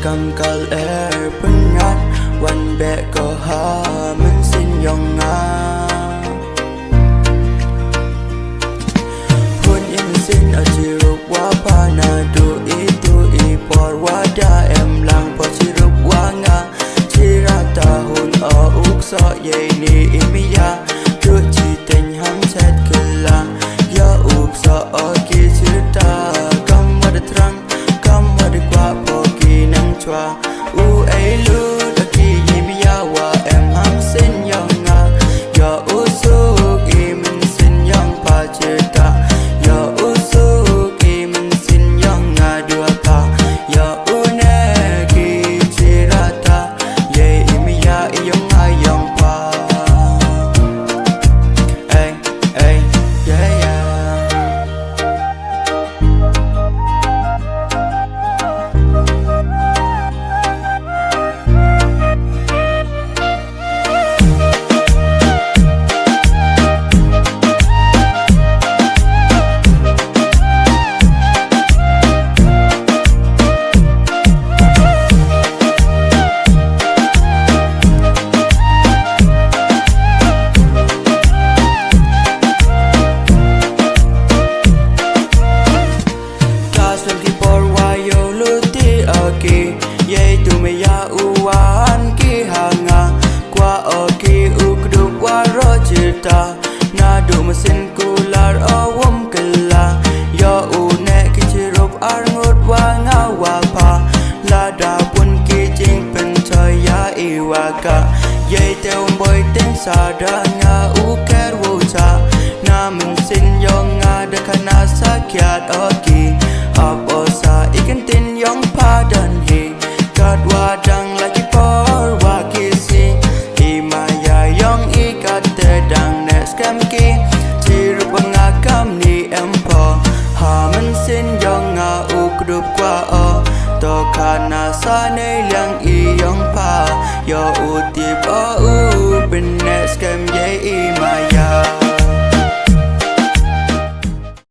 cầm cờ lẽ bưng ngắtวันแบกก็หามันสิ้นยองงาพูดยังสิ้นอาจิรุกว่าพานาดูอีปอดว่าดาเอ็มลังพอจิรุกว่างาชิราตาหุ่นอุกซอเยนีอิมิยาดูจีเต็งหัมเซตกิลายาอุกซอกีชิตากำวัดตรังกำวัดกว่าพอกีนังจวาไอลูyai tu me ya uwan ki hanga kwa oki ukduk wa rojita na du mesin kular awam kala ya une ki chirup arngut wa ngawa pa la da pun ki jing pen choy ya iwaka yai teu boy ten sa da nga u ker wo cha na mesin yong nga da kana sakyat oki aposa ikan tin yong pa dan he kat wadang lagi por wakisi imaya yong ikat tedang nes kamki ciru pengakam ni empo hamen sin yong nga ukdup kwa o to kana sa nei liang i yong pa yo utip o u ben nes kam ye